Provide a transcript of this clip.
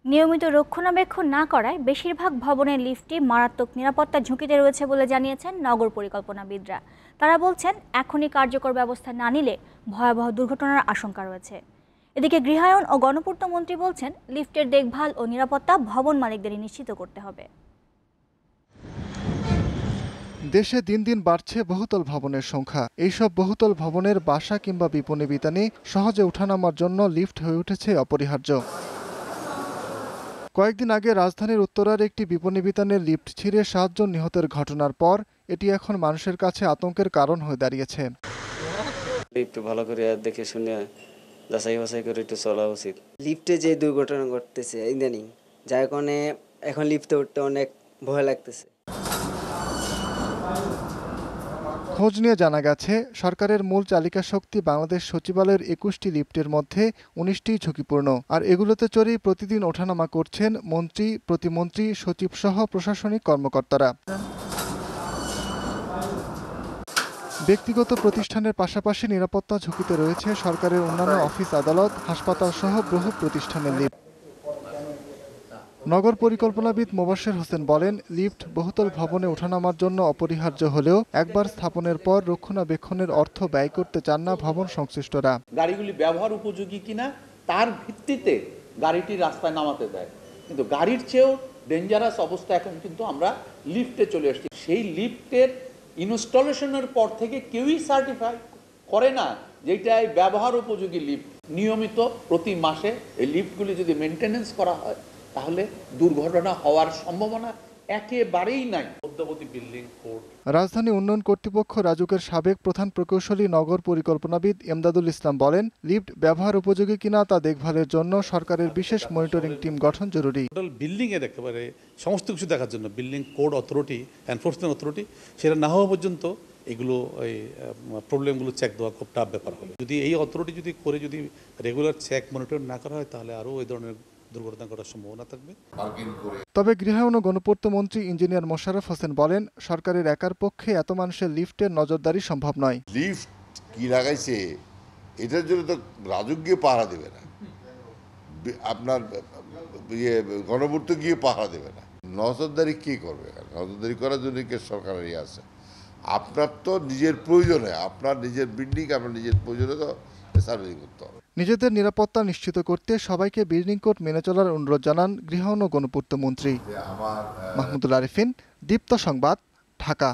নিয়মিত রক্ষণাবেক্ষণ না করায় বেশিরভাগ ভবনের লিফটই মারাত্মক নিরাপত্তা ঝুঁকিতে রয়েছে বলে জানিয়েছেন নগর পরিকল্পনাবিদরা। তারা বলছেন, এখনই কার্যকর ব্যবস্থা না নিলে ভয়াবহ দুর্ঘটনার আশঙ্কা রয়েছে। এদিকে গৃহায়ন ও গণপূর্ত মন্ত্রী বলছেন, লিফটের দেখভাল ও নিরাপত্তা ভবন মালিকদেরই নিশ্চিত করতে হবে। দেশে দিন দিন বাড়ছে বহুতল ভবনের সংখ্যা। এইসব বহুতল ভবনের বাসা কিংবা বিপণী বিতানে সহজে ওঠানামার জন্য লিফট হয়ে উঠেছে অপরিহার্য। কয়েকদিন আগে রাজধানীর উত্তরার একটি বিপণী বিতানের লিফট ছিঁড়ে 7 জন নিহতের ঘটনার পর এটি এখন মানুষের কাছে আতঙ্কের কারণ হয়ে দাঁড়িয়েছে। একটু ভালো করে দেখে শুনে যাচাই বাছাই করে একটু চলা উচিত। লিফটে যে দুর্ঘটনা ঘটতেছে ইদানিং, যার কারণে এখন লিফটে উঠতে অনেক ভয় লাগতেছে। খোঁজ নিয়ে জানা গেছে, সরকারের মূল চালিকা শক্তি বাংলাদেশ সচিবালয়ের 21টি লিফটের মধ্যে 19টি ঝুঁকিপূর্ণ। আর এগুলোতে চড়েই প্রতিদিন ওঠানামা করছেন মন্ত্রী, প্রতিমন্ত্রী, সচিব সহ প্রশাসনিক কর্মকর্তারা। ব্যক্তিগত প্রতিষ্ঠানের পাশাপাশি নিরাপত্তা ঝুঁকিতে রয়েছে সরকারের অন্যান্য অফিস, আদালত, হাসপাতাল সহ বহু প্রতিষ্ঠানের লিফট। নগর পরিকল্পনাবিদ মোবাশ্বের হোসেন বলেন, লিফট বহুতল ভবনে ওঠানামার জন্য অপরিহার্য হলেও একবার স্থাপনের পর রক্ষণাবেক্ষণের অর্থ ব্যয় করতে চান না ভবন সংশ্লিষ্টরা। গাড়িগুলি ব্যবহার উপযোগী কিনা তার ভিত্তিতে গাড়িটি রাস্তায় নামাতে দেয়, কিন্তু গাড়ির চেয়েও ডেঞ্জারাস অবস্থা এখন কিন্তু আমরা লিফটে চলে আসছি। সেই লিফটের ইনস্টলেশনের পর থেকে কেউই সার্টিফাই করে না যেটাই ব্যবহার উপযোগী লিফট। নিয়মিত প্রতি মাসে এই লিফটগুলি যদি মেনটেনেন্স করা হয় তাহলে দুর্ঘটনা হওয়ার সম্ভাবনা একেবারেই নাই। মধ্যবর্তী বিল্ডিং কোড। রাজধানী উন্নয়ন কর্তৃপক্ষ রাজুকের সাবেক প্রধান প্রকৌশলী নগর পরিকল্পনাবিদ এমদাদুল ইসলাম বলেন, লিফট ব্যবহার উপযোগী কিনা তা দেখভালের জন্য সরকারের বিশেষ মনিটরিং টিম গঠন জরুরি। বিল্ডিং এর একেবারে সমস্ত কিছু দেখার জন্য building code authority, enforcement authority সেটা না হওয়া পর্যন্ত এগুলো এই প্রবলেমগুলো চেক দেওয়া খুব টাফ ব্যাপার হবে। যদি এই অথরিটি যদি রেগুলার চেক মনিটর না করা হয় তাহলে আরও এই ধরনের দুর্ঘটনা ঘটার সম্ভাবনা থাকবে। তবে গৃহায়ন ও গণপূর্ত মন্ত্রী ইঞ্জিনিয়ার মোশাররফ হোসেন বলেন, সরকারের একার পক্ষে এত মানুষের লিফটের নজরদারি সম্ভব নয়। লিফট কি লাগাইছে এটার জন্য তো রাজুক গিয়ে পাহারা দেবে না, আপনার গণপূর্ত গিয়ে পাহারা দেবে না। নজরদারি কি করবে? নজরদারি করার জন্য কে সরকারেরই আছে। আপনার তো নিজের প্রয়োজনে, আপনার নিজের বিল্ডিং, আপনার নিজের প্রয়োজনে তো সার্ভিং করতে হবে। নিজেদের নিরাপত্তা নিশ্চিত করতে সবাইকে বিল্ডিং কোড মেনে চলার অনুরোধ জানান গৃহায়ন ও গণপূর্ত মন্ত্রী। মাহমুদুল আরিফিন, দীপ্ত সংবাদ, ঢাকা।